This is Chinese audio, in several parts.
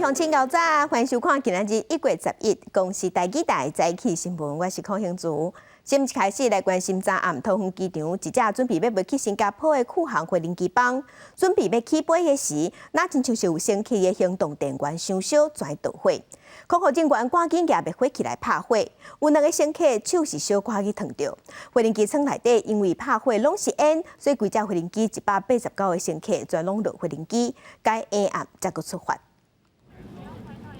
乡亲高早，欢迎收看今日1月11日公视台记台早起新闻，我是邝兴竹。先一开始来关心昨暗桃园机场一架准备要飞去新加坡的库航飞行机帮，准备要起飞的时，那亲像是有升起的行动电源伤小，全捣毁。空服人员赶紧拿灭火器来拍火，有2个乘客手是小可去烫着。飞行机舱内底因为拍火拢是烟，所以规架飞行机189个乘客全拢落飞行机，该黑暗才阁出发。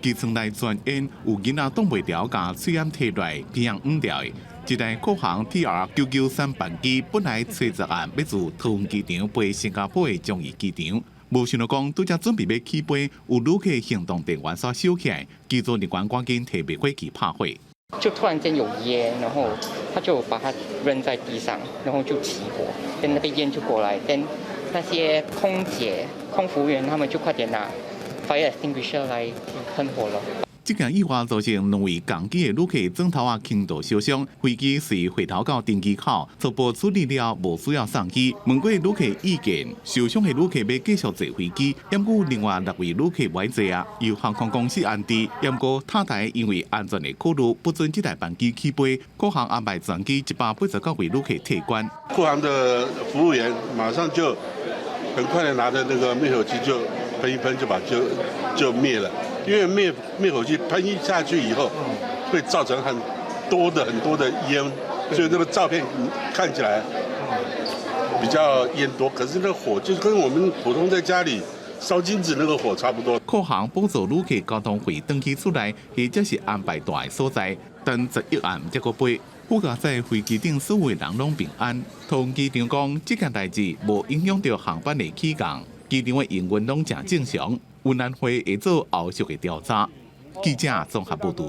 机舱内全烟，有囡仔挡袂牢，甲喙烟摕来，鼻氧黄掉的。一台国航 TR993班机本来初10暗要自桃园机场飞新加坡的樟宜机场，无想到讲拄则准备要起飞，有旅客行动电源煞烧起来，机组人员赶紧摕灭火器拍火。就突然间有烟，然后他就把它扔在地上，然后就起火，跟那个烟就过来，跟那些空姐、空服务员他们就快点拿 fire extinguisher 来喷火了。这件意外造成2位港机的旅客枕头轻度烧伤，飞机随回头到登机口初步处理了，无需要送机。问过旅客意见，受伤的旅客要继续坐飞机，因故另外6位旅客不爱坐啊，由航空公司安置。因过塔台因为安全的考虑，不准这台班机起飞。国航安排全机189位旅客退关。国航的服务员马上就很快的拿着那个灭火器就喷一喷，就灭了。因为灭火器喷一下去以后，会造成很多的烟，所以这个照片看起来比较烟多。可是那个火就跟我们普通在家里烧金纸那个火差不多。国航补助旅客交通费登记出来，或者是安排大的所在，等11暗才个飞。不过在飞机顶所有人拢平安。桃园机场讲，这件代志无影响到航班的起降，机场的营运拢正正常。云南会会做后续的调查。记者综合报道。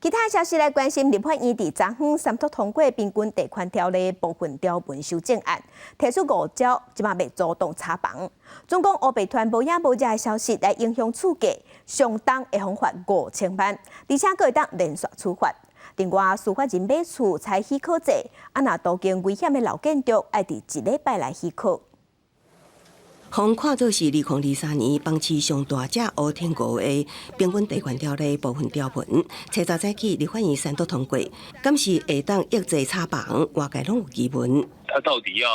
其他消息来关心，立法院伫昨昏三读通过《平均地权条例》部分条文修正案，提出5招，即马要主动查房。总共乌白传无影无迹的消息来影响厝价，相当会罚款5000万，而且佫会当连续处罚。另外，司法人买厝采许可制，若途经危险的老建筑，要伫1礼拜来许可。互看做是2023年房市上大只乌天鹅的平均地权条例部分条文，初早起立法院三读通过，敢是会当抑制炒房，外界拢有疑问。他到底要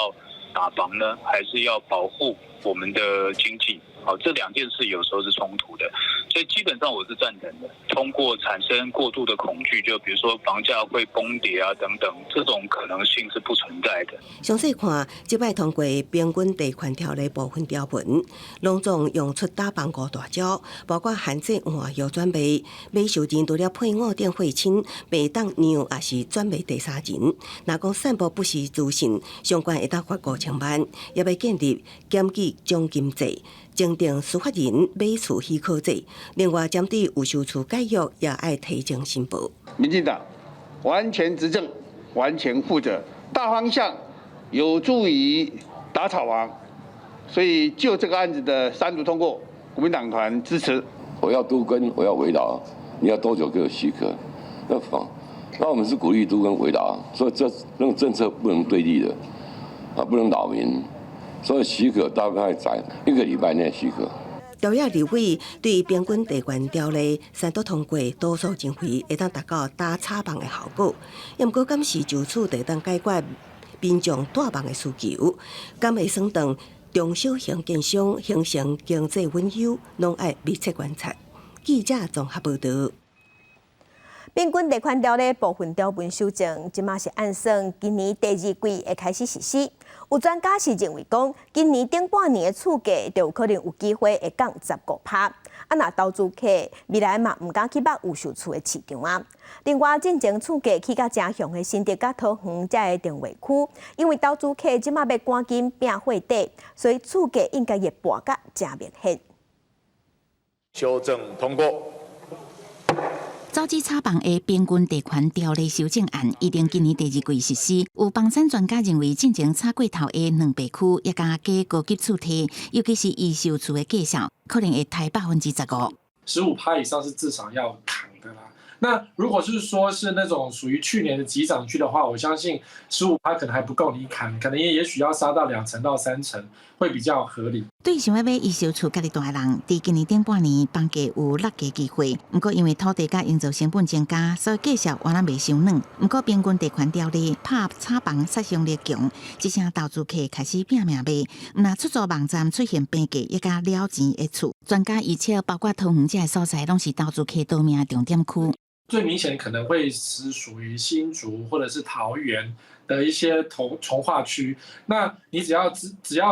打房呢，还是要保护我们的经济？好，这2件事有时候是冲突的，所以基本上我是赞成的。通过产生过度的恐惧，就比如说房价会崩跌啊等等，这种可能性是不存在的。详细看，即摆通过平均地权条例部分条文，拢总用出打房5大招，包括限制换药转卖、买受人除了配偶等血亲，袂当让也是转卖第三人。若讲散布不实资讯，相关会当罚5000万，也要建立检举奖金制。增订司法人买厝许可制，另外针对有收厝解约也爱提前申报。民进党完全执政，完全负责，大方向有助于打炒房，所以就这个案子的3读通过，国民党团支持。我要都更，我要围绕，你要多久给我许可？那我们是鼓励都更围绕，所以那个政策不能对立的，不能扰民。所以许可大概在1个礼拜内许可。条约立委对平均地权条例三读通过，多数认为会当达到打炒房的效果。不过，敢是就此会当解决民众大房的需求，敢会省长中小型建商形成经济稳休，拢爱密切观察。记者综合报道。平均地权条例部分条文修正，即马是按算今年第2季会开始实施。有专家是认为讲，今年顶半年的厝价就有可能有机会会降15%。若投资客未来嘛唔敢去捌有售厝的市场啊。另外，进前厝价去到正向的新竹甲桃园这个定位区，因为投资客即马要赶紧拼货底，所以厝价应该会跌甲真明显。修正通过。早期炒房的平均地权条例修正案已经今年第2季实施。有房产专家认为，进前炒过头的2地区也加加高级厝体，尤其是预售厝的价少，可能会抬15%。15%以上是至少要扛的啦。那如果是说是那种属于去年的急涨区的话，我相信15%可能还不够你砍，可能也许要杀到2成到3成，会比较合理。对想要买预售厝家己住的人，伫今年顶半年房价有落价机会。不过因为土地甲营造成本增加，所以计划原来袂伤软。不过平均地权条例拍炒房杀伤力强，一些投资客开始拼命卖。若出租网站出现平价也甲了钱的厝，专家预测包括桃园这个所在，拢是投资客倒命的重点区。最明显可能会是属于新竹或者是桃园的一些重划区。那你只要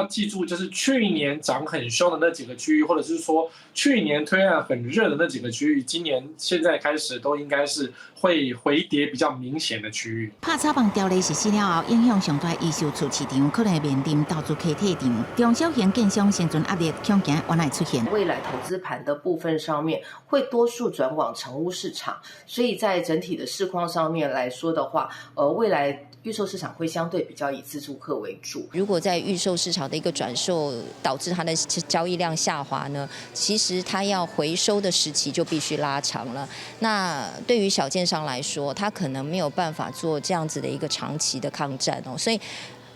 记住，就是去年涨很凶的那几个区域，或者是说去年推案很热的那几个区域，今年现在开始都应该是会回跌比较明显的区域。拍炒房条例实施了后，影响上大预售厝市场，可能会面临投资客退场，中小型建商生存压力恐惊原来出现。未来投资盘的部分上面，会多数转往成屋市场，所以在整体的市况上面来说的话，未来预售市场会相对比较以自住客为主。如果在预售市场的一个转售导致它的交易量下滑呢，其实它要回收的时期就必须拉长了。那对于小建商来说，他可能没有办法做这样子的一个长期的抗战哦，所以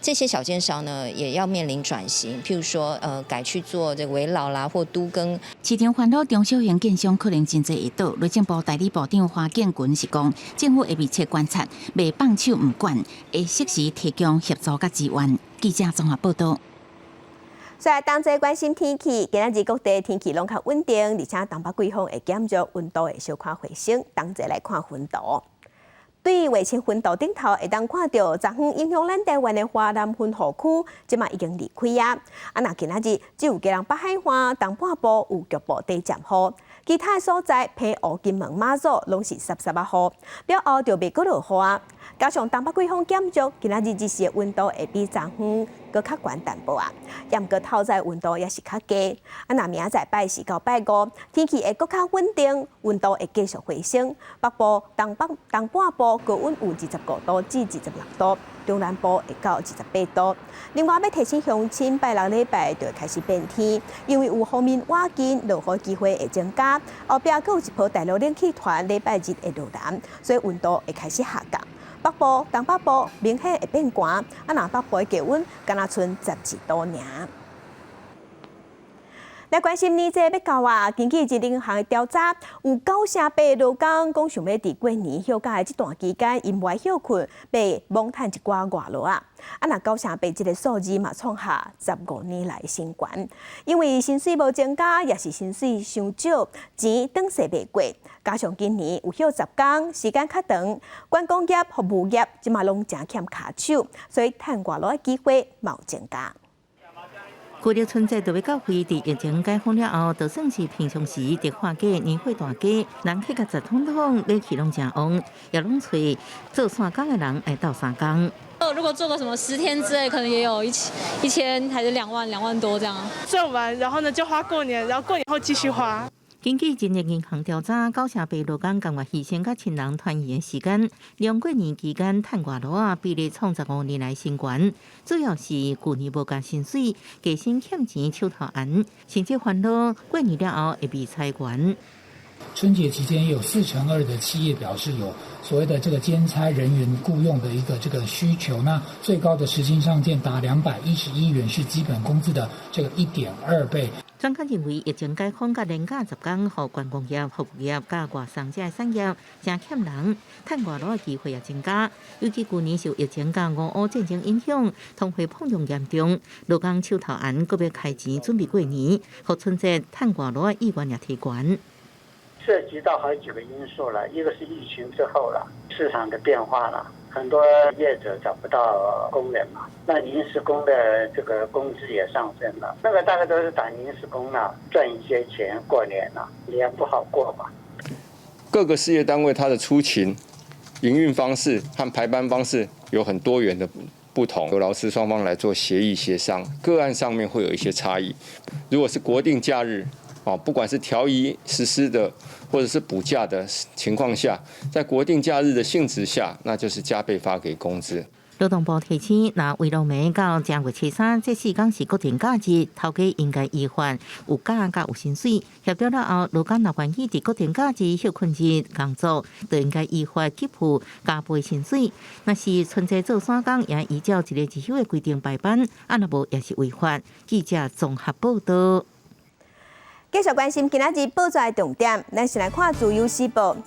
这些小建商呢，也要面临转型，譬如说，改去做这个围老啦或都更。市场烦恼中小型建商可能真侪会倒。内政部代理部长花建群是讲，政府会密切观察，袂放手唔管，会适时提供协助甲支援。记者综合报道。所以当作关心天气，今仔日各地天气拢较稳定，而且东北季风会减弱，温度会小可回升。当作来看温度。对于卫星云道顶头会当看到昨昏影响咱台湾的华南云雨区，即马已经离开啊。那今仔日只有基隆北海岸东半部有局部地渐雨，其他的所在澎湖、金门、马祖拢是湿湿啊雨，了后就袂阁落雨啊。加上东北季风减弱，今仔日日时的温度会比昨昏搁较悬淡薄啊。也毋过透早温度也是较低。那明仔载拜四到拜五，天气会搁较稳定，温度会继续回升。北部、东半部高温有25度至26度，中南部会到28度。另外要提醒乡亲，拜六礼拜就会开始变天，因为有锋面瓦紧，落雨机会会增加。后壁阁有一波大陆冷气团，礼拜日会入南，所以温度会开始下降。北部、东北部明显会变寒，若北部的低温敢若剩12度尔。来关心呢，这要到啊！根据一银行的调查，有98%劳工讲想要伫过年休假的这段期间，因外休困，被蒙趁一寡外劳啊！若98%这个数字嘛，创下15年来新高。因为薪水无增加，也是薪水伤少，钱短势袂过。加上今年有休10天，时间较长，观光业、服务业即嘛拢真欠卡手，所以趁外劳的机会嘛有增加。旧历春节特别到位，伫疫情解封了后，就算是平常时伫化假、年货大街，人客甲10通买起拢真旺，也拢找做3工的人来斗3工。如果做个什么10天之类，可能也有1000还是2万多这样。做完，然后呢就花过年，然后过年后继续花。根据今日银行调查，98%劳工甘愿牺牲甲亲人团圆的时间，两过年期间趁外劳啊比例创15年来新高，主要是去年无加薪水，加薪欠钱手头闲，甚至烦恼过年了后会被裁员。春节期间有42%的企业表示有所谓的这个兼差人员雇用的一个这个需求，那最高的时薪上限达211元，是基本工资的这个1.2倍。专家认为，疫情解封甲连假10天，互观光业、服务业甲外送这产业真欠人，趁外劳的机会也增加。尤其去年受疫情甲俄乌战争影响，通货膨胀严重，劳工手头闲，搁要开钱准备过年，互春节趁外劳的意愿也提高。涉及到好几个因素了，一个是疫情之后了，市场的变化了，很多业者找不到工人嘛，那临时工的这个工资也上升了，那个大概都是打临时工了，赚一些钱过年了，年不好过嘛。各个事业单位它的出勤、营运方式和排班方式有很多元的不同，由劳资双方来做协议协商，个案上面会有一些差异。如果是国定假日，不管是调仪实施的，或者是补假的情况下，在国定假日的性质下，那就是加倍发给工资。劳动部提醒，若为农民到正月初3这4天是国定假日，头家应该依法有假甲有薪水。协调了后，如果若愿意伫国定假日休困日工作，就应该依法给付加倍薪水。若是春节做3天，也依照一个日休的规定排班，若无也是违法。记者综合报道。继续关心今仔日报纸的重点，咱先来看自由时报。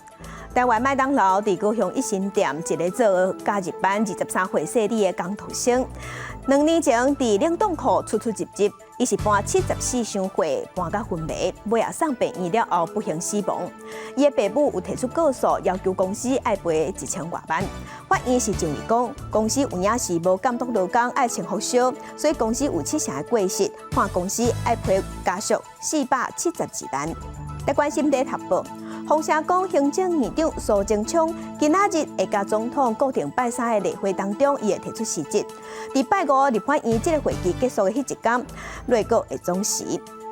台湾麦当劳伫高雄一心店一个做假日班23岁细里的工读生，2年前伫冷冻库出入入，伊是搬74箱货搬到昏迷，尾仔送病院了后不幸死亡。伊的爸母有提出告诉，要求公司爱赔1000多万。法院是认为讲，公司有影是无监督劳工爱穿服烧，所以公司有7成的过失，判公司爱赔家属472万。来关心第一头报。洪城港行政院长苏贞昌今仔日会甲总统固定拜3的例会当中，伊会提出辞职。伫拜5立法院这个会期结束的迄一天，内阁会总辞。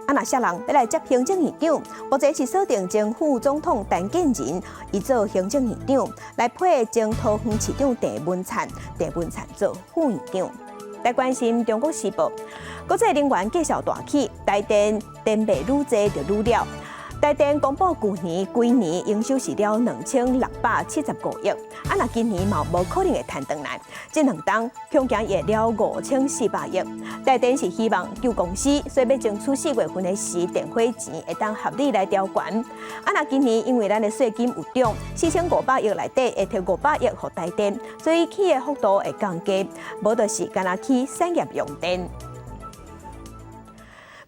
若下人要来接行政院长，目前是锁定前副总统陈建仁，伊做行政院长，来配前桃园市长郑文灿做副院长。来关心中国时报，国际能源继续大起，台电电费愈济就愈了。台电公布规年营收是了2675亿，若今年嘛无可能会赚回来，这2档恐惊也了5400亿。台电是希望救公司，所以要争取4月份的时电费钱会当合理来调悬。若今年因为咱的税金有涨，4500亿内底会摕500亿给台电，所以起的幅度会降低，无就是干那起产业用电。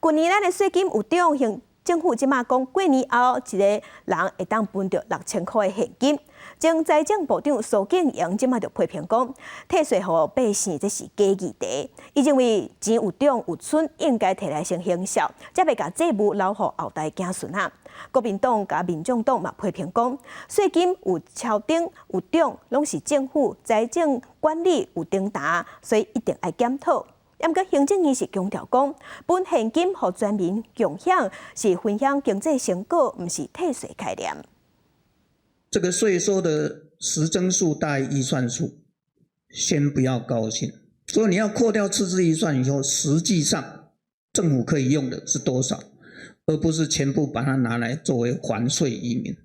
去年咱的税金有涨，政府即马讲，过年后一个人会当分到6000块的现金。前财政部长苏景阳即马就批评讲，退税予百姓这是假议题。伊认为钱有涨有剩，应该摕来先行销，才袂甲债务留予后代子孙仔。国民党甲民众党嘛批评讲，税金有超顶有涨，拢是政府财政管理有顶打，所以一定要检讨。不过，行政院是强调讲，分现金予全民共享，是分享经济成果，不是退税概念。这个税收的实增数大于预算数，先不要高兴。所以你要扣掉赤字预算以后，实际上政府可以用的是多少，而不是全部把它拿来作为还税于民。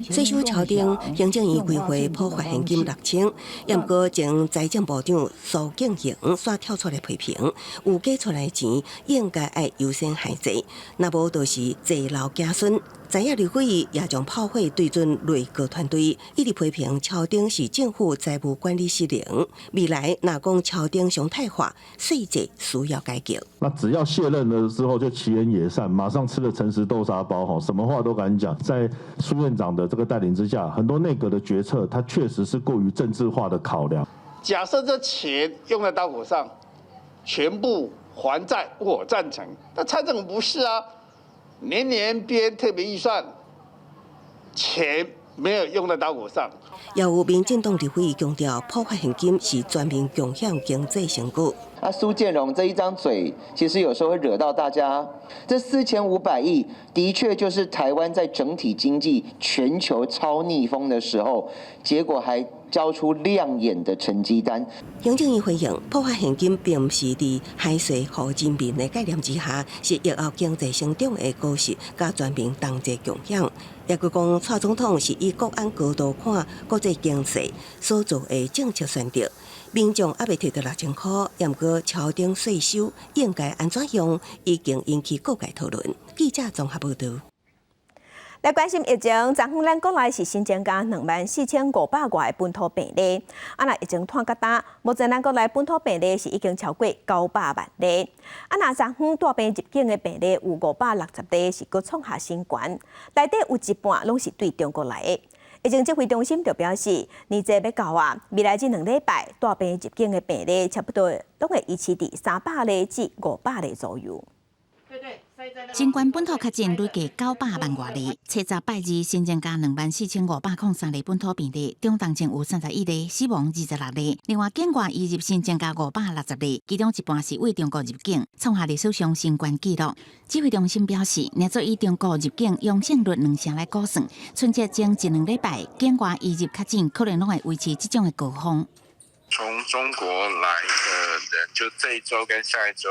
税收超定，行政院规划普发现金6000，不过前财政部长苏景阳煞跳出来批评，有加出来钱应该要优先还债，若无就是坐牢子孙。知影立法院也将炮火对准内阁团队，一直批评超定是政府财务管理失灵。未来若讲超定常态化，税制需要改革。那只要卸任了之后就其言也善，马上吃了诚实豆沙包，什么话都敢讲。在苏院长的这个带领之下，很多内阁的决策，它确实是过于政治化的考量。假设这钱用在刀口上，全部还债，我赞成。但蔡政府不是啊。年年编特别预算，钱没有用在刀口上。也有民进党立委强调，普发现金是全民共享经济成果。苏建荣这一张嘴，其实有时候会惹到大家。这4500亿的确就是台湾在整体经济全球超逆风的时候，结果还交出亮眼的成绩单。行政院回应，普发现金并不是伫海税和人民的概念之下，是疫后经济成长的果实，甲全民同齐共享。也佮讲，蔡总统是以国安角度看国际经济所做的政策选择。民众还未摕到6000块，也毋过超定税收应该安怎用，已经引起各界讨论。记者综合报道。来关心疫情，昨天咱国内是新增加24500外本土病例，若疫情拖较大，目前咱国内本土病例是已经超过900万例。若昨天大病入境的病例有560例，是佮创下新高，内底有一半拢是对中国来的。疫情指挥中心就表示，年节要到啊，未来这2礼拜大病入境的病例差不多都会维持伫300例至500例左右。新冠本土确诊累计900万外例，七十拜日新增加24503例本土病例，中重症有31例，死亡26例。另外，境外移入新增加560例，其中一半是为中国入境，创下历史上新冠纪录。指挥中心表示，若做以中国入境阳性率2成来估算，春节前1-2礼拜境外移入确诊可能拢会维持这种的高峰。从中国来的人，就这一周跟下一周，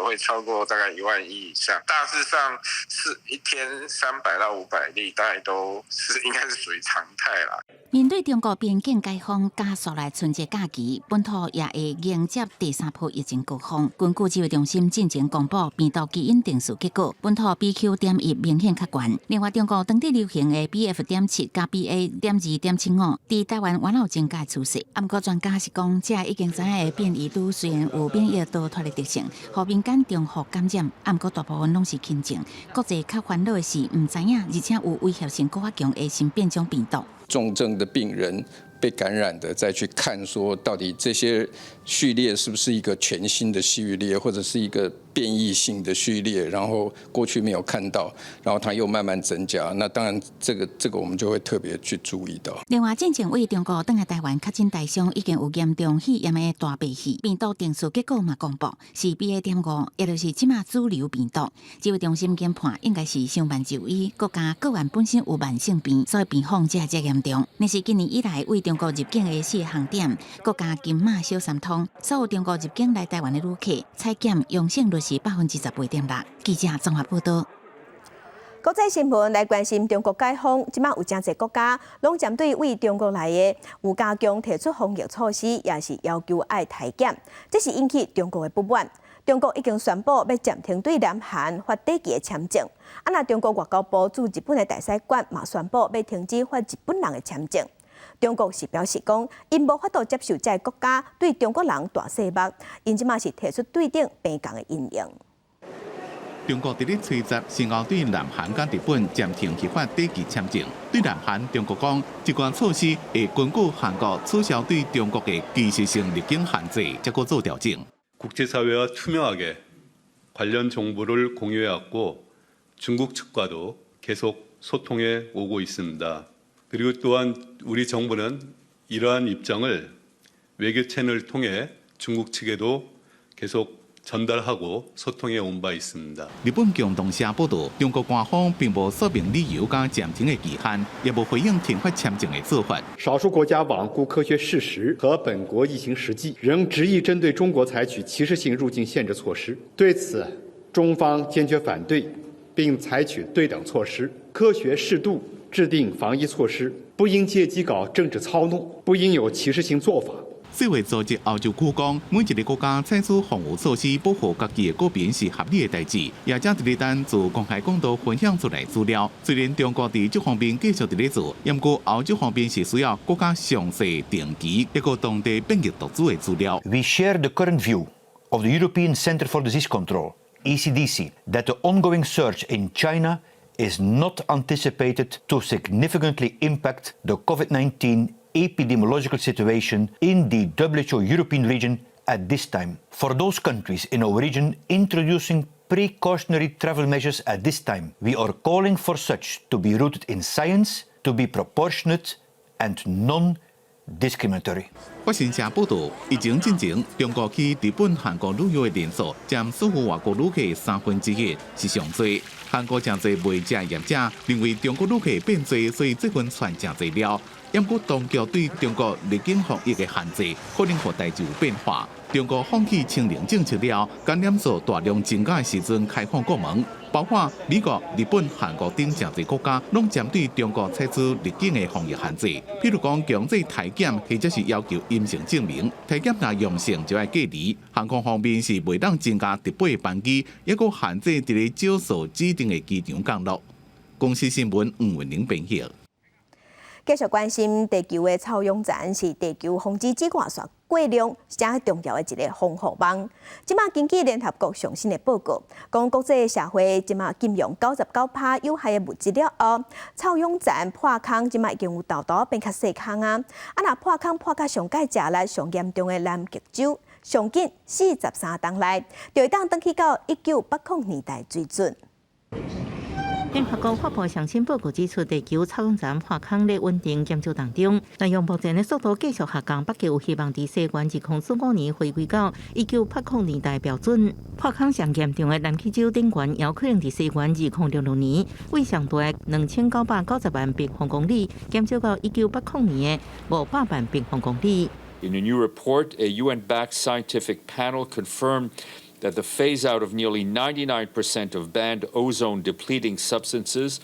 会超过大概1万亿以上。大致上是一天300到500例，大概都是应该是属于常态啦。面对中国边境解封加速来春节假期，本土也会迎接第3波疫情高峰。根据指挥中心进前公布病毒基因定序结果，本土 BQ.1 明显较悬。另外，中国当地流行的 BF.7 加 BA.2.75，伫台湾原有增加趋势。不过专家是讲，这已经知影的变异株虽然有免疫逃脱的特性，互民间重复感染，不过大部分拢是轻症。国际较烦恼的是，唔知影，而且有威胁性更加强的新变种病毒。重症的病人被感染的，再去看说到底这些序列是不是一个全新的序列，或者是一个变异性的序列，然后过去没有看到，然后它又慢慢增加。那当然，这个我们就会特别去注意到。另外，进前为中国登来台湾确诊大伤已经有严重肺炎的大白戏病毒定序结果嘛公布是 BA.5，也就是即马主流病毒。指挥中心研判应该是上万就医，国家个案本身有慢性病，所以病况才严重。那是今年以来为中国入境的4个航点，国家金马小三通，所有中国入境来台湾的旅客采检阳性率是18.6%。记者综合报道。国际新闻来关心中国解封，即马有真侪国家拢针对为中国来的有加强提出防疫措施，也是要求爱体检，这是引起中国的不满。中国已经宣布要暂停对南韩发短期的签证。那中国外交部驻日本的大使馆嘛宣布要停止发日本人的签证。中国是表示讲，因无法度接受这国家对中国人大细目，因即马是提出对等平共的应用。中国伫咧吹集先后对南韩甲日本暂停批发短期签证。对南韩，中国讲，这项措施会根据韩国取消对中国的技术性入境限制，再个做调整。 국제사회와 투명하게 관련 정보를 공유해왔고 중국 측과도 계속 소통해 오고 있습니다. 그리고 또한 우리 정부는 이러한 입장을 외교 채널을 통해 중국 측에도 계속 전달하고 소통해 온 바 있습니다. 日本共同社报道，中国官方并无说明理由加暂停的期限，也无回应停发签证的做法。少数国家罔顾科学事实和本国疫情实际，仍执意针对中国采取歧视性入境限制措施。对此，中方坚决反对，并采取对等措施，科学适度制定防疫措施，不应借机搞政治操弄，不应有歧视性做法。 世卫组织欧洲区讲，每一个国家采取防护措施保护家己的国民是合理的代志，也正伫咧等自公开讲道分享出来资料。虽然中国伫这方面继续伫咧做，不过欧洲方面是需要国家详细定期一个当地变异毒株的资料。We share the current view of the European Centre for Disease Control (ECDC) that the ongoing surge in China is not anticipated to significantly impact the COVID-19 epidemiological situation in the WHO European region at this time. For those countries in our region introducing precautionary travel measures at this time, we are calling for such to be rooted in science, to be proportionate and non-discriminatory. 法新社报道，疫情进前，中国去日本、韩国旅游的人数占所有外国旅客1/3是上多。韩国真侪卖食业者认为中国旅客变多，所以这份传真侪了。 不过，当局对中国入境防疫的限制，可能互代志有变化。中国放弃清零政策了，感染数大量增加的时阵，开放国门，包括美国、日本、韩国等真侪国家，拢针对中国采取入境的防疫限制。譬如讲，强制体检，或者是要求阴性证明。体检若阳性就要隔离。航空方面是袂当增加特别的班机，也佫限制伫咧少数指定的机场降落。公司新闻黄文玲编译。 继续关心地球的臭氧层是地球防治紫外线过量正重要的一个防护网。即马根据联合国上新的报告，讲国际社会即马禁用99%有害的物质了后，臭氧层破空即马已经有豆豆变较细空啊。若破空破到上界食力上严重的南极洲，上紧43天内就会当登去到1980年代水准。 联合国发布上新报告指出，地球臭氧层破空咧稳定减少当中，但用目前的速度继续下降，北极有希望伫西元2045年回归到1980年代标准。破空上严重的南极洲顶端，也有可能伫西元2066年为上大2990万平方公里减少到1980年的500万平方公里。In a new report, a UN-backed scientific panel confirmed that the phase-out of nearly 99% of banned ozone-depleting substances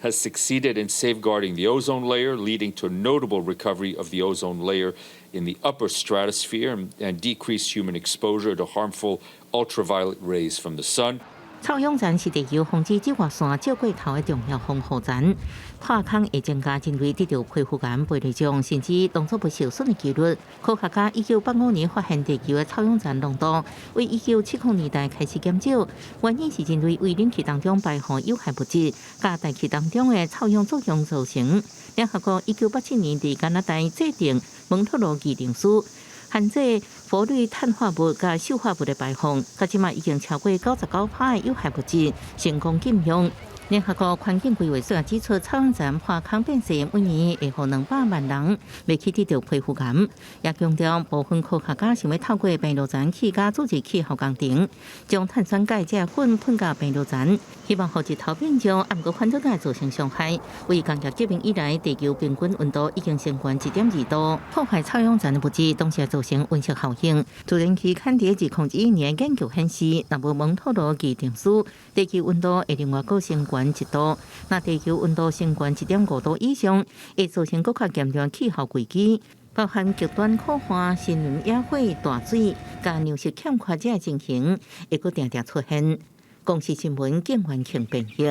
has succeeded in safeguarding the ozone layer, leading to notable recovery of the ozone layer in the upper stratosphere and decreased human exposure to harmful ultraviolet rays from the sun. 臭氧层是地球防止紫外线照过头的重要防护层，破空会增加人类得到皮肤癌倍率上，甚至动作不受损的几率。科学家1985年发现地球的臭氧层浓度，为1970年代开始减少，原因是人类为冷气当中排放有害物质，加大气当中的臭氧作用造成。联合国1987年伫加拿大制定蒙特罗议定书。限制氟氯碳化物甲溴化物的排放，到即马已经超过99%的有害物质成功禁用。联合国环境规划署也指出，臭氧层破空变色，每年会互200万人未去得到皮肤癌。也强调，部分科学家想要透过病毒层去加组织气候工程，将碳酸钙这粉喷到病毒层，希望互日头变将暗过反正来造成伤害。为工业革命以来，地球平均温度已经升高1.2度，破坏臭氧层的物质，同时造成温室效应。自然期刊伫2021年研究显示，若无蒙特罗议定书，地球温度会另外高升高1度。那地球温度升高1.5度以上，会造成更加严重气候危机，包含极端酷寒、森林野火、大水、甲粮食欠缺这情形，会搁常常出现。公视新闻景元庆编译。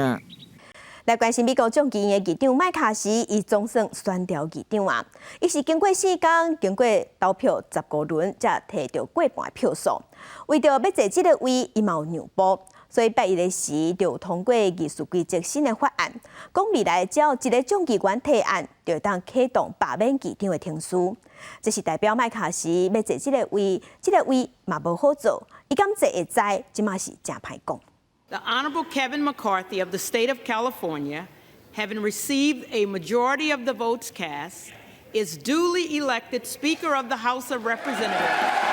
来关心美国众议院的议长麦卡锡，伊总算选调议长啊！伊是经过4天，经过投票15轮，才摕到过半的票数。为着要坐这个位，伊嘛有让步，所以8日的时就通过议事规则新的法案，讲未来只要一个众议员提案，就会当启动罢免议长的程序。这是代表麦卡锡要坐这个位嘛无好做，伊敢坐会知，即嘛是真歹讲。The Honorable Kevin McCarthy of the state of California, having received a majority of the votes cast, is duly elected Speaker of the House of Representatives.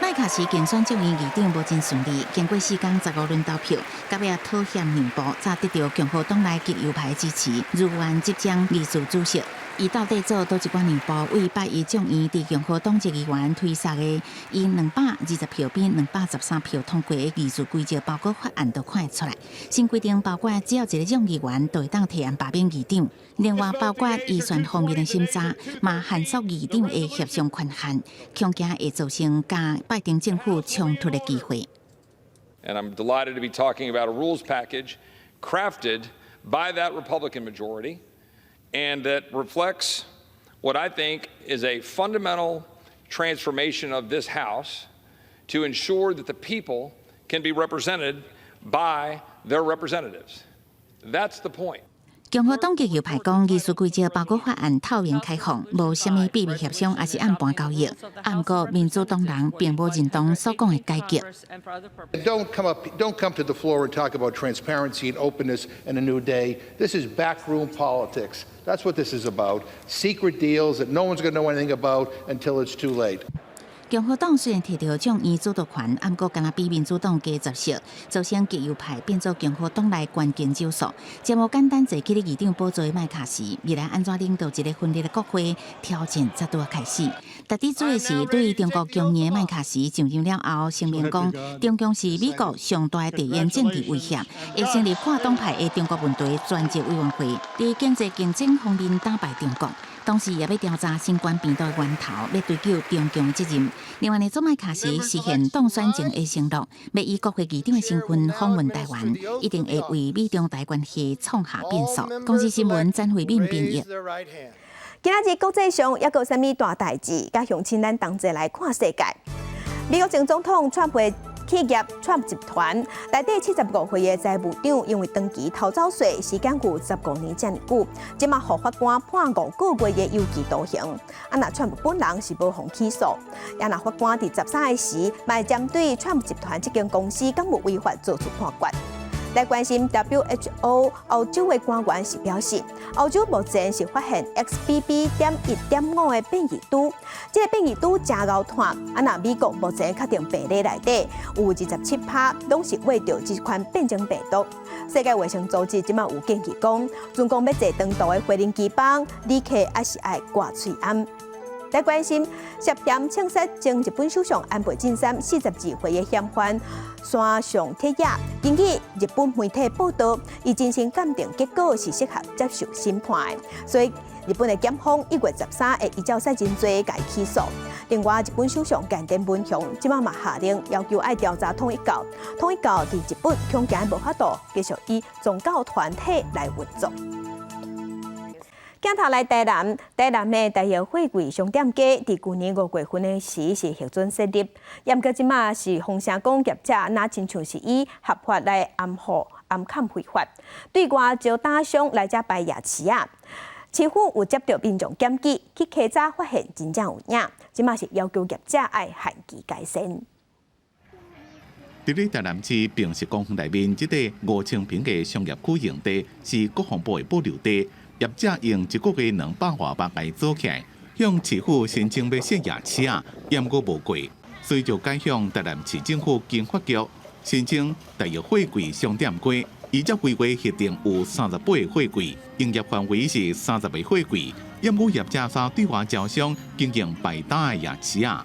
麦卡锡竞选众议院议长无真顺利，经过4天15轮投票，到尾妥协让步，才得到共和党内极右派支持，如愿即将议事主席。伊到底做多一关让步，为8日众议伫共和党籍议员推萨的以220票比213票通过的议事规则包裹法案都看得出来。新规定包括只要一个众议员就会当提案罢免议长，另外包括预算方面的审查，嘛限缩议长的协商权限，恐惊会造成甲拜登政府冲突的机会。And I'm delighted to be talking about a rules package crafted by that Republican majority. And that reflects what I think is a fundamental transformation of this House to ensure that the people can be represented by their representatives. That's the point. 共和党极右派讲，议事规则包括法案透明开放，无虾米秘密协商，也是按盘交易。不过，民主党人并无认同所讲的改革。Don't come to the floor and talk about transparency and openness and a new day. This is backroom politics. That's what this is about. Secret deals that no one's going to know anything about until it's too late. 共和党虽然摕到众议主导权，不过敢若比民主党加接受，造成极右派变作共和党内关键少数。真无简单坐起的议长宝座的麦卡锡，未来安怎领导一个分裂的国会，挑战才拄开始。值得注意的是，对于中国强硬的麦卡锡上任了后，声明讲，中共是美国上大的地缘政治威胁，会成立跨党派的中国问题专责委员会，在经济竞争方面打败中国。同时也要调查新冠病毒的源头，要追究中共的责任。另外，总麦卡锡实现当选前的承诺，要以国会议长的身份访问台湾，一定会为美中台关系创下变数。公司新闻詹慧敏编译。今仔日国际上还有啥物大代志？甲乡亲咱同齐来看世界。美国前总统川普企业 Trump 集团内底75岁的财务长，因为长期偷走税，时间有15年这么久，即马互法官判5个月的有期徒刑。那川普本人是无妨起诉，那法官伫13时，嘛会针对 Trump 集团这间公司敢无违法做出判决。来关心 WHO 欧洲的官员是表示，欧洲目前是发现 XBB.1.5 的变异株，这个变异株真高传。那美国目前确定病例内底有27%拢是为着这款变种病毒。世界卫生组织即马有建议讲，中共要坐长途的飞行机帮，旅客还是爱挂喙安。来关心涉嫌枪杀前日本首相安倍晋三42岁的嫌犯山上铁也，引起日本媒体报道，伊进行鉴定结果是适合接受审判的，所以日本的检方1月13日依照杀人罪甲伊起诉。另外，日本首相菅田文雄即马嘛下令要求爱调查统一教，统一教伫日本恐惊无法度继续以宗教团体来运作。镜头来台南的大叶货柜商店街，伫去年5月份的时是核准设立，严格即马是风声讲业者那亲像是以合法来暗砍非法，对外招打商来遮摆夜市啊。市府有接到民众检举，去稽查发现真正有影，即马是要求业者爱限期改善。伫咧台南市平实公园内面，即个5千平的商业区用地是国防部的保留地。业者用1个月200多万来做起来，向市府申请要设夜市啊，验过无过，所以就改向台南市政府经发局申请大叶货柜商店街，伊则规划核定有38个货柜，营业范围是30个货柜，验过业者所对外招商经营百搭的夜市啊。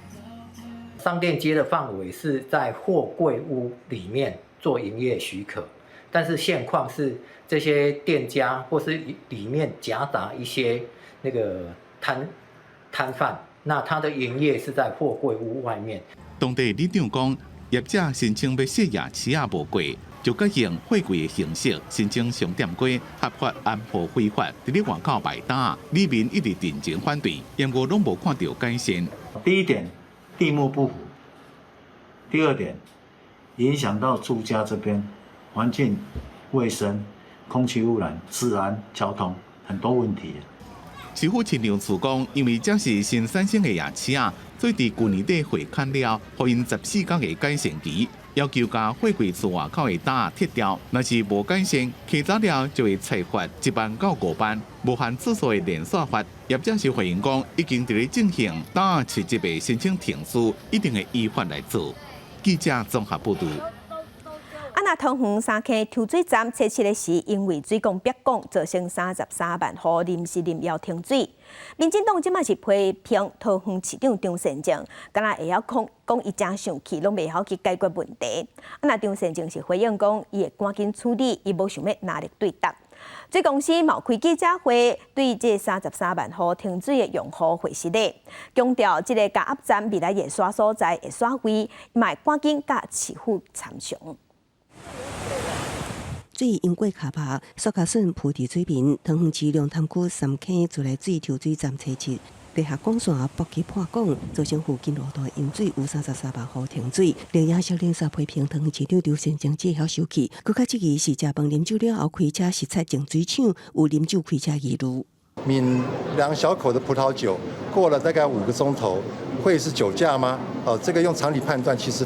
商店街的范围是在货柜屋里面做营业许可。但是现况是，这些店家或是里面夹杂一些那个摊贩，那他的营业是在货柜屋外面。当地里长讲，业者申请要设夜市啊无过，就改用货柜的形式申请商店街合法安保非法，伫咧外口摆搭，里面一直定情反对，因我拢无看到改善。第一点，地目不符；第二点，影响到住家这边。环境卫生、空气污染、治安、交通很多问题。市府亲量处讲，因为这是新产生的夜市啊，所以伫去年底会刊了，互因14天的改善期，要求将货柜厝外口的搭撤掉。若是无改善，起早了就会裁罚1班到5班，无限次数的连锁罚。业者是回应讲，已经伫咧进行搭市级的申请停书，一定会依法来做。记者综合报道。那桃园三溪抽水站测试的时，因为水管别讲，造成33万户临时要停水。民进党即马是批评桃园市长张善政，敢若会晓讲伊真生气，拢袂晓去解决问题。那张善政是回应讲，伊会赶紧处理，伊无想要拿力对答。水公司冒开记者会，对这33万户停水的用户回实例，强调这个加压站未来的刷所在会刷位，卖赶紧甲市府参详。水因过卡巴、塑胶笋铺伫水面，桃园市龙潭区三溪自来水抽水站测试，地下管线爆起破管，造成附近路段饮水有33万户停水。连夜小连续批评桃园市长张善政这晓生气，佮较质疑是食饭啉酒了后开车实测净水厂有啉酒开车疑虑。抿2小口的葡萄酒，过了大概5个钟头，会是酒驾吗？这个用常理判断，其实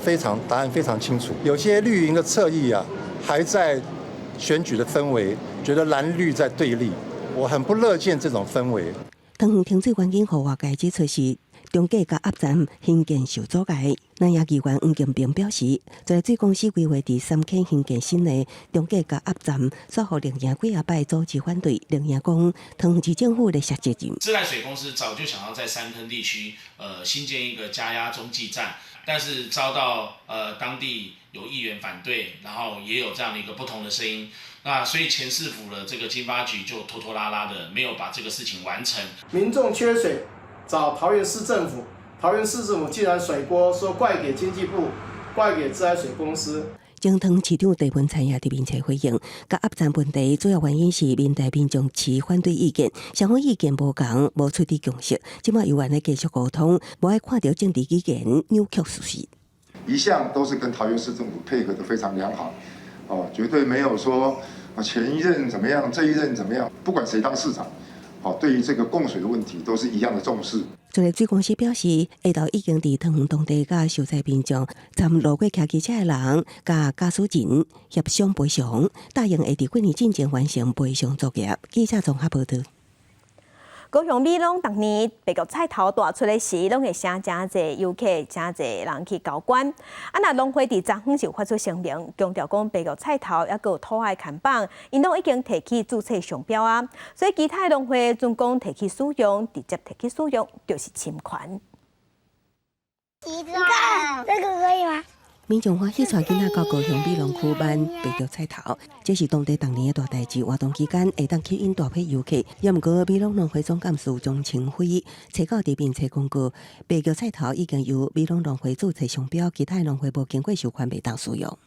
答案非常清楚。有些绿营的侧翼啊，还在选举的氛围，觉得蓝绿在对立，我很不乐见这种氛围。桃园停水环境和外界这措施，中继甲压站兴建受阻碍。南亚议员黄建平表示，在水公司规划伫三溪兴建新的中继甲压站，稍后连夜几摆组织反对。连夜讲，桃园市政府咧下责任。自来水公司早就想要在三坑地区新建一个加压中继站，但是遭到当地有议员反对，然后也有这样的一个不同的声音。那所以前市府的这个经发局就拖拖拉拉的没有把这个事情完成。民众缺水，找桃园市政府，桃园市政府竟然甩锅，说怪给经济部，怪给自来水公司。中糖市长地文产也伫面前回应，甲压站问题主要原因是民代民众持反对意见，双方意见无同，无取得共识。即马有缘来继续沟通，无爱看到政治意见扭曲事实。一向都是跟桃园市政府配合得非常良好，绝对没有说前一任怎么样，这一任怎么样，不管谁当市长，对于这个供水的问题都是一样的重视。自来水公司表示，下昼已经伫桃园当地甲受灾民众、参路过骑机车的人、甲驾驶人协商赔偿，答应会伫过年之前完成赔偿作业。记者综合报道。高雄美浓逐年白玉菜头大出的时，拢会请真侪游客、真侪人去交关。若农会伫昨昏就发出声明，强调讲白玉菜头抑个有土海看板，因拢已经提起注册商标啊，所以其他农会准讲提起使用，直接提起使用就是侵权。你看这个可以吗？民众欢喜带囡仔到高雄美浓区办白玉菜头，这是当地当年的大代志。活动期间会当吸引大批游客。也毋过，美浓农会总干事钟清辉找到地面查公告，白玉菜头已经由美浓农会注册商标，其他农会无经过授权袂当使用。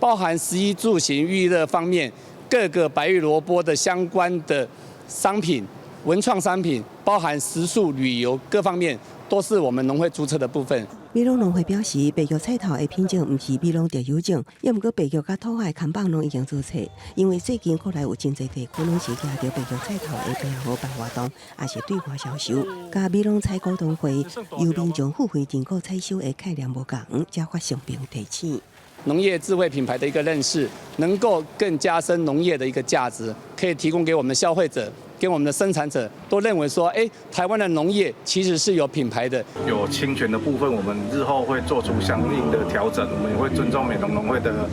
包含食衣住行娱乐方面各个白玉萝卜的相关的商品、文创商品，包含食宿、旅游各方面，都是我们农会注册的部分。美浓农会表示，白玉菜头的品种毋是美浓特有种，也毋过白玉甲土海看板拢已经注册。因为最近国内有真侪地区拢是举着白玉菜头的背后办活动，也是对外销售。甲美浓采购同会由民众付费订购采收的概念无共，才发声明提醒。农业智慧品牌的一个认识，能够更加深农业的一个价值，可以提供给我们的消费者。跟我们的生产者都认为说，台湾的农业其实是有品牌的。有侵权的部分，我们日后会做出相应的调整，我们也会尊重美浓农会的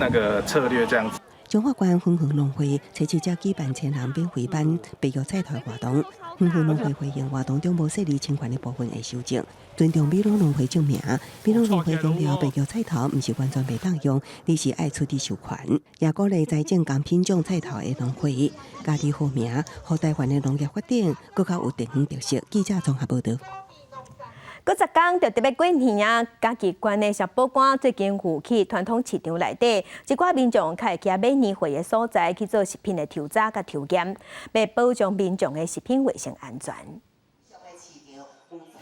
那个策略，这样子。彰化县分园农会初期才举办千人免费班白玉菜头活动，分园农会回应活动中无设立侵权的部分会修正，尊重美浓农会证明。美浓农会强调白玉菜头毋是完全袂当用，你是爱出地授权，也鼓励栽种同品种菜头的农会，家己好名，互台湾的农业发展更较有地方特色。记者综合报道。过10天就特别过年啊！嘉义县的小宝馆最近有去传统市场内底，一寡民众开去买年货的所在去做食品的抽查甲抽检，要保障民众的食品卫生安全。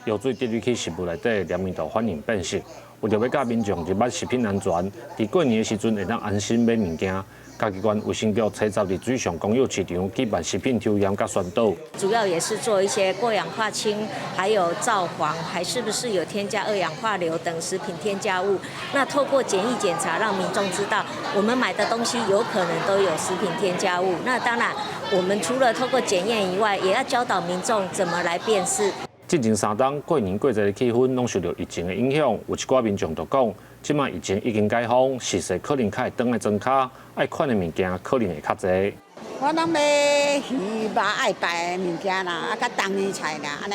药水滴入去食物内底，连面头反应变色，为着要甲民众入捌食品安全，伫过年的时阵会当安心买物件。嘉义县卫生局采集伫水上公有市场举办食品抽验甲宣导，主要也是做一些过氧化氢，还有皂黄，还是不是有添加二氧化硫等食品添加物。那透过检疫检查，让民众知道我们买的东西有可能都有食品添加物。那当然，我们除了透过检验以外，也要教导民众怎么来辨识。最近3冬过年过节的气氛拢受到疫情的影响，有一寡民众就讲，即卖疫情已经解封，食势可能较会转来装卡，爱款的物件可能会较侪。我拢买鱼肉爱摆的物件啦，啊，甲冬年菜啦，安尼，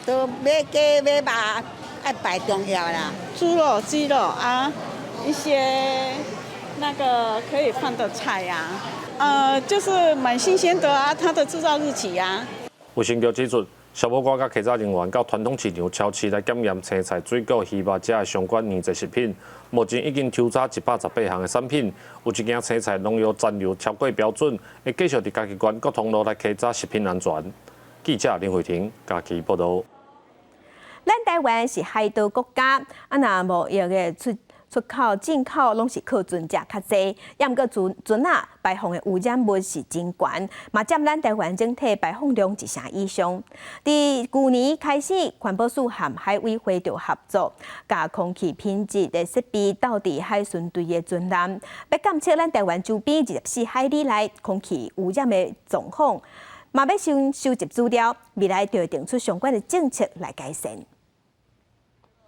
都买鸡买肉爱摆重要啦。猪肉、鸡肉啊，一些那个可以放的菜呀，就是蛮新鲜的啊，它的制造日期呀。卫生局指出。消保官甲稽查人员到传统市场超市来检验青菜、水果、鱼肉这的相关年节食品，目前已经抽查118项的产品，有一件青菜农药残留超过标准，会继续伫嘉义县各通路来稽查食品安全。记者林慧婷嘉义报道。咱台湾是海岛国家，那贸易的出口、进口拢是靠船只较济，也毋过船排放的污染物是真悬，嘛占咱台湾整体排放量1成以上。伫去年开始，环保署和海委会就合作，甲空气品质的设备到伫海巡队的船舰，要监测咱台湾周边24海里内空气污染的状况，嘛要收集资料，未来就会定出相关的政策来改善。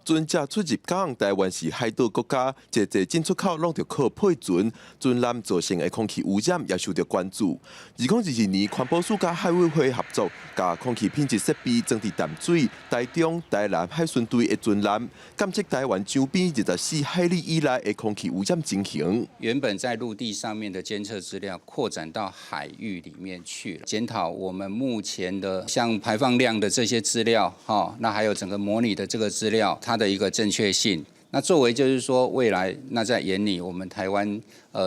船只出入港，台湾是海岛国家，节进出口拢着靠配船，船舰造成的空气污染也受到关注。2022年，环保署甲海委会合作，甲空气品质设备装伫淡水、台中、台南海巡队的船舰，监测台湾周边24海里以内的空气污染情形。原本在陆地上面的监测资料，扩展到海域里面去了，检讨我们目前的像排放量的这些资料，那还有整个模拟的这个资料。它的一个正确性，那作为就是说未来那在眼里，我们台湾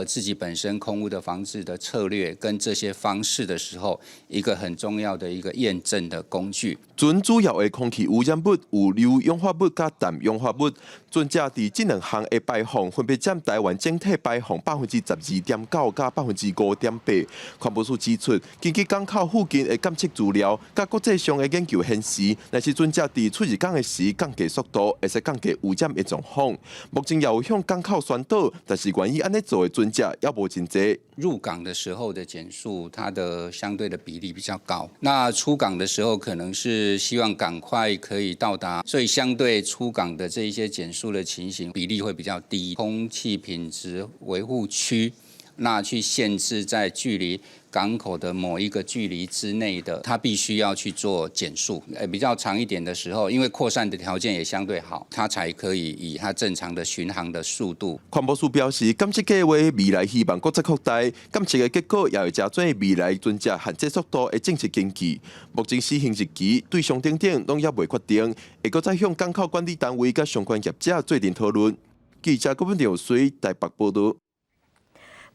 自己本身空污的防治的策略跟这些方式的时候，一个很重要的一个验证的工具。船主要的空气污染物有硫氧化物甲氮氧化物，船只伫这2项的排放分别占台湾整体排放12.9%甲5.8%。环保署指出，根据港口附近的监测资料，甲国际上的研究显示，若是船只伫出入港的时降低速度，会使降低污染的状况。目前也有向港口宣导，但是愿意安尼做的准者也无真济。入港的时候的减速，它的相对的比例比较高。那出港的时候，可能是希望赶快可以到达，所以相对出港的这一些减速的情形比例会比较低。空气品质维护区，那去限制在距离港口的某一个距离之内的，它必须要去做减速。比较长一点的时候，因为扩散的条件也相对好，它才可以以它正常的巡航的速度。环保署表示，检测计划未来希望国再扩大，检测的结果也会加转未来船只限制速度的政策根据。目前施行日期对象等等拢也未确定，会搁再向港口管理单位甲相关业者做阵讨论。记者郭文条随台北报道。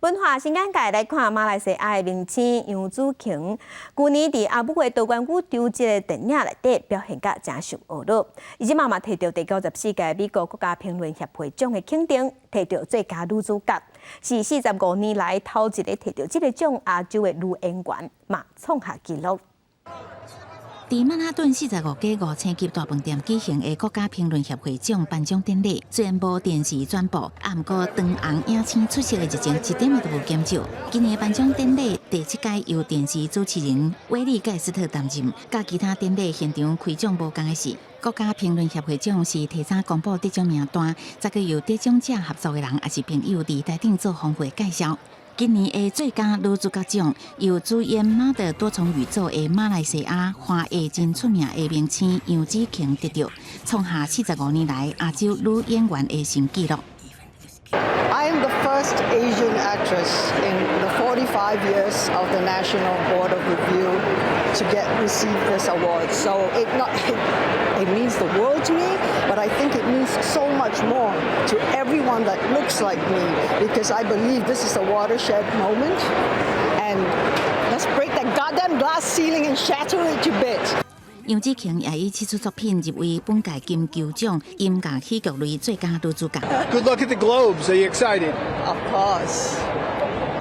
文化新眼界来看马来西亚的明星杨紫琼，去年伫阿姆的道馆舞场这个电影内底表现甲真受娱乐，伊即嘛摕到第94届美国国家评论协会奖的肯定，摕到最佳女主角，是45年来头一个摕到这个奖亚洲的女演员，嘛创下纪录。伫曼哈顿45家5000级大饭店举行的国家评论协会奖颁奖典礼，虽然无电视转播，不过长红影星出席的日情一点都无减少。今年颁奖典礼第7届由电视主持人威利盖斯特担任，甲其他典礼现场开奖无同的是，国家评论协会奖是提早公布得奖名单，再个由得奖者合作的人也是朋友伫台顶做峰会介绍。今年的最佳女主角奖由主演《妈的多重宇宙》的马来西亚花艺真出名的明星杨紫琼得到，创下45年来亚洲女演员的新纪录。I am the first Asian actress in the 45 years of the National Board of Review to receive this award. So it means the world to me, but I think it means so much more to everyone that looks like me, because I believe this is a watershed moment, and let's break that goddamn glass ceiling and shatter it to bits. 杨紫琼也以这出作品入围本届金球奖音乐喜剧类最佳女主角。Good luck at the Globes. Are you excited? Of course.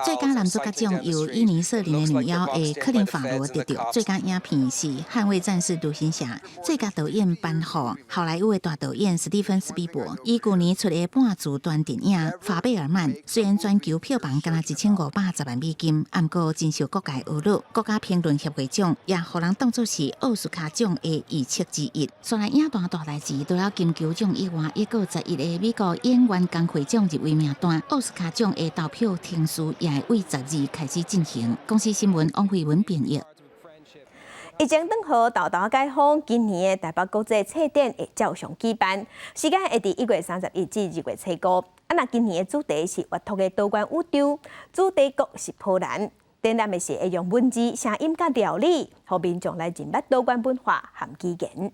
最佳男主角奖由伊尼瑟琳的女妖的克林法罗得到，最佳影片是《捍卫战士独行侠》，最佳导演颁予好莱坞的大导演史蒂芬·斯皮伯。伊去年出的半自传电影《法贝尔曼》，虽然全球票房仅1550万美金，不过真受各界娱乐。国家评论协会奖也互人当作是奥斯卡奖的预测之一。虽然影坛大代志，除了金球奖以外，也有11个美国演员工会奖入围名单。奥斯卡奖的投票程序也会为12开始进行。公司新闻王慧文编译。疫情转好，豆豆解封，今年的台北国际册展会照常举办，时间会伫1月31至2月初5。那今年的主题是活脱的道馆舞场，主题曲是波兰。展览的是会用文字、声音甲料理，互民众来认捌道馆文化和语言。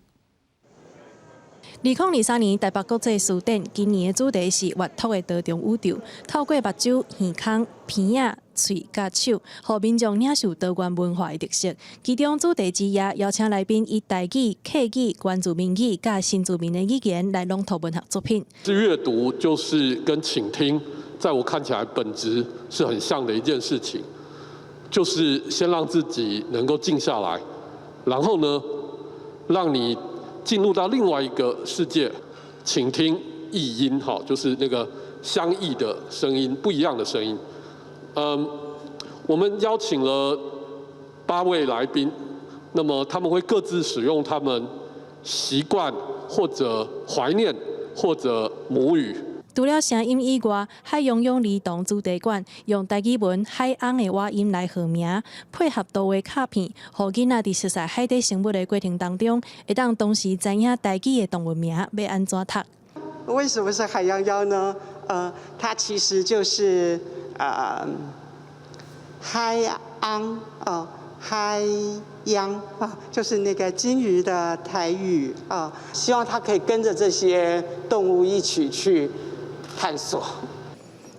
2023年台北国际书展，今年的主题是活脱的道中舞蹈，透过目睭、耳孔、鼻仔、喙甲手，互民众领受道馆文化的特色。其中主题之夜邀请来宾以台语、客语、原住民语甲新住民的语言来朗读文学作品。阅读就是跟倾听，在我看起来本质是很像的一件事情，就是先让自己能够静下来，然后呢，让你进入到另外一个世界，倾听异音，哈，就是那个相异的声音，不一样的声音。我们邀请了8位来宾，那么他们会各自使用他们习惯或者怀念或者母语。除了声音以外，海洋涌儿童主题馆用台语文海翁的话音来号名，配合多画卡片，互囡仔伫熟悉海底生物的过程当中，会当同时知影台语的动物名要安怎读。为什么是海洋妖呢？它其实就是海昂海洋就是那个金鱼的台语希望它可以跟着这些动物一起去探索。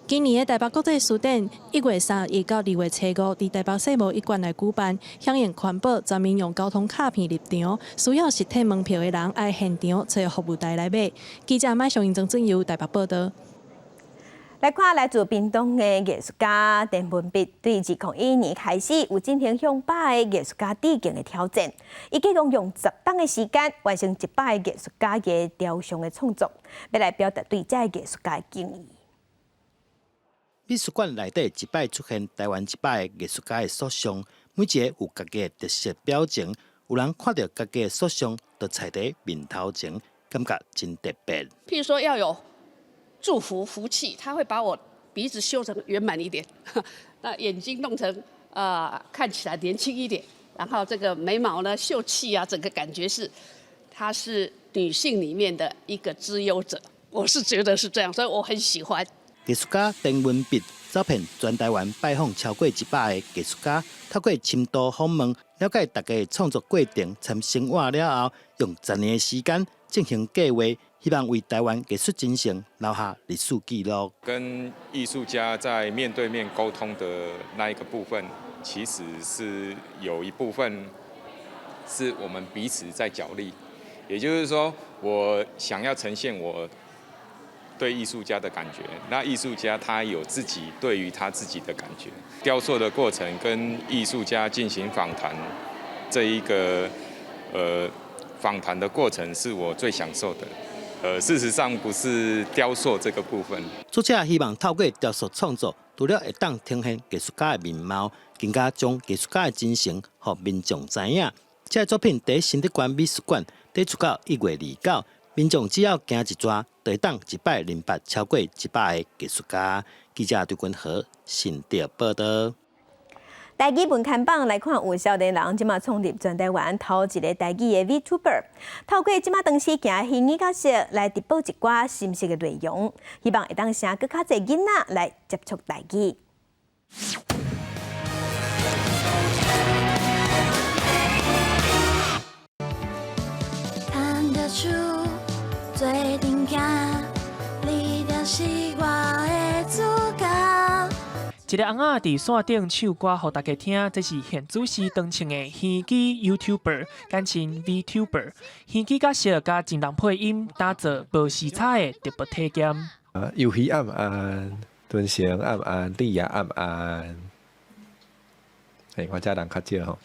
今年的台北国际书展1月3日到2月初5，伫台北世贸1馆来举办，响应环保，全面用交通卡片入场。需要实体门票的人，爱现场找服务台来买。记者麦尚英、曾正由台北报道。来看来自屏东的艺术家陈文碧，对2021年开始有进行向8个艺术家致敬的挑战。伊计共用10天的时间完成100个艺术家的雕像的创作，要来表达对这个艺术家的敬意。美术馆内底一摆出现台湾一摆的艺术家的塑像，每一个有家己的特色表情。有人看到家己的塑像，就踩在面头前，感觉真特别。譬如说要有祝福福气，他会把我鼻子修成圆满一点，那眼睛弄成看起来年轻一点，然后这个眉毛呢秀气啊，整个感觉是她是女性里面的一个资优者，我是觉得是这样，所以我很喜欢。艺术家丁文弼走遍全台湾，拜访超过100个艺术家，透过深度访问，了解大家的创作过程，参生活了后，用10年的时间进行计划，希望为台湾艺术精神留下历史记录。跟艺术家在面对面沟通的那一个部分，其实是有一部分是我们彼此在角力，也就是说，我想要呈现我对艺术家的感觉，那艺术家他有自己对于他自己的感觉。雕塑的过程跟艺术家进行访谈，这一个访谈的过程是我最享受的。事实上不是雕塑这个部分。作者希望透过雕塑创作，除了会当呈现艺术家的面貌，更加将艺术家的精神予民众知影。这作品在新德馆美术馆在出到1月29。民众只要行一逝，就会当一摆联发超过100个艺术家。记者对君和新竹报道。台语文刊榜来看，有少年人即马创立全台湾头一个台语的 VTuber， 透过即马当时行虚拟角色来直播一寡新式的内容，希望会当让更较侪囡仔来接触台语。看得出最顶尖，你就是我的主角。一个翁仔伫线顶唱歌，互大家听，这是现主时当青的虚拟 YouTuber， 简称 VTuber。虚拟角色加真人配音，打造无时差的特别体验。游戏暗暗，敦成暗暗，你也暗暗。我家人较少吼，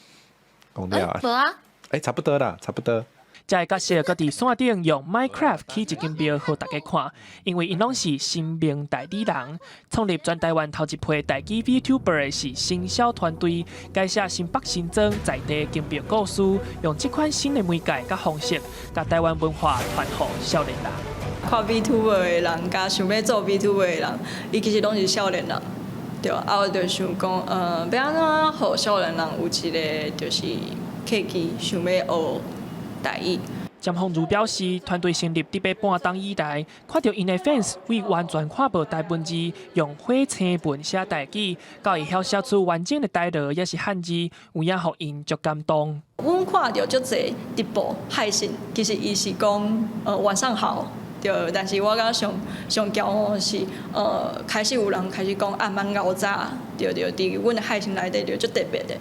讲了啊。无啊。差不多啦，差不多。这个角色佮伫线顶用 Minecraft 起一间庙，互大家看，因为因拢是新名代理人。创立全台湾头一批台语 VTuber 的是行销团队，介绍新北新庄在地经庙故事，用这款新的媒介佮方式，甲台湾文化传予少年人。看 VTuber 的人，甲想要做 VTuber 的人，伊其实拢是少年人，对啊，我就想讲，要安怎互少年人有一个就是契机，想要学台语。詹凤如表示，团队成立伫北半冬以来，看到因的 fans 为完全看无台文字，用火青文写台语，到会晓写出完整的台语，也是汉字，有影互因足感动。阮看到足侪直播害信，其实伊是讲晚上好，对，但是我感觉上骄傲是开始有人开始讲暗暝熬早，对，伫阮的害信内底就足特别的。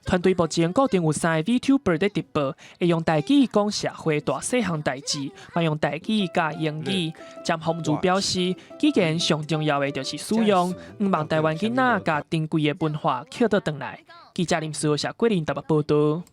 团队目前固定有3个 VTuber 在直播，会用台语讲社会大细项代志，嘛用台语加英语。詹凤如表示，既然上重要的就是使用，毋望台湾囡仔甲珍贵的文化捡倒转来。记者林思霞桂林台北报道。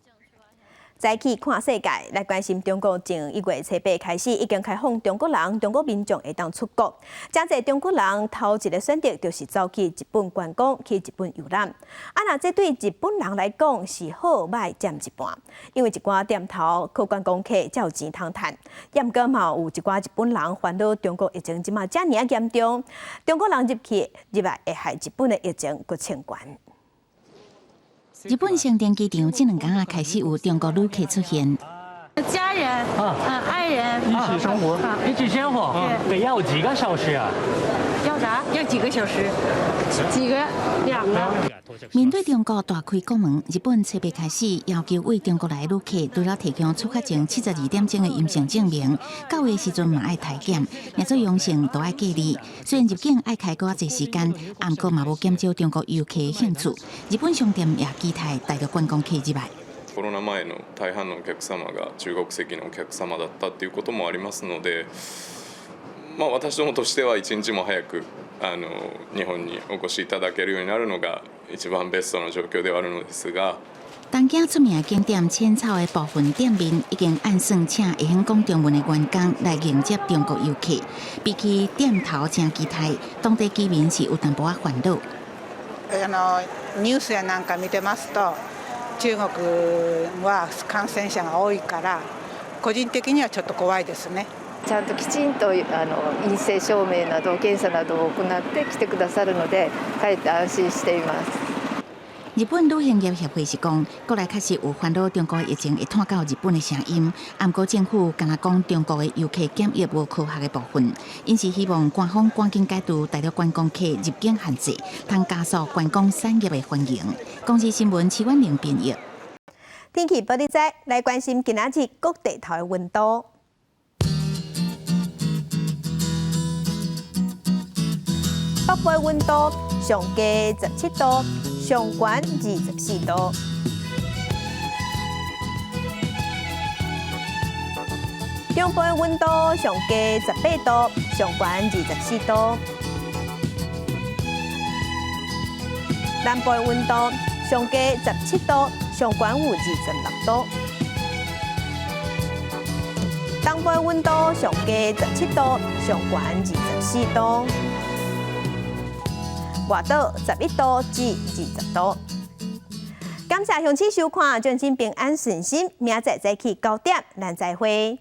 早起看世界，来关心中国从1月7日开始，已经开放中国人、中国民众会当出国。真侪中国人头一个选择就是走去日本观光，去日本游览。那这对日本人来讲是好歹占一半，因为一寡店头靠观光客才有钱通赚。毋过嘛有一寡日本人烦恼中国疫情即马遮尔严重，中国人入来会害日本的疫情搁升悬。日本成田机场这2天啊，开始有中国旅客出现。家人爱人一起生活，一起生活，得要几个小时啊？要啥？要几个小时？几个？2个。面对中国大开国门，日本7日开始要求为中国来旅客除了提供出发前72点钟的阴性证明，到的时阵嘛爱体检，若做阳性都爱隔离。虽然入境爱开搁较侪时间，不过嘛无减少中国游客的兴趣。日本商店也期待大陆观光客入来。コロナ前の大半のお客様が中国籍のお客様だったっていうこともありますので、私どもとしては一日も早く日本にお越しいただけるようになるのが一番ベストな状況ではあるのですが、东京出名的景点浅草的部分店面已经按算请会晓讲中文的员工来迎接中国游客。比起店头真期待，当地居民是有淡薄仔烦恼。ニュースやなんか見てますと、中国は感染者が多いから、個人的にはちょっと怖いですね。ちゃんときちんと陰性証明など検査などを行って来てくださるので、かえって安心しています。日本旅行业协会是讲，国内确实有烦恼中国疫情会拖到日本的声音，不过政府敢若讲中国的游客检疫无科学的部分，因是希望官方赶紧解除大陆观光客入境限制，通加速观光产业的繁荣。公司新闻齐婉玲编译。天气报你知，来关心今仔日各地头的温度。北部温度上低17度。上悬24度，中部温度上低18度，上悬24度；南部温度上低17度，上悬有26度；东部温度上低17度，上悬24度。外岛11度至20度。感谢乡亲收看，祝您平安顺心，明仔早起9点，咱再会。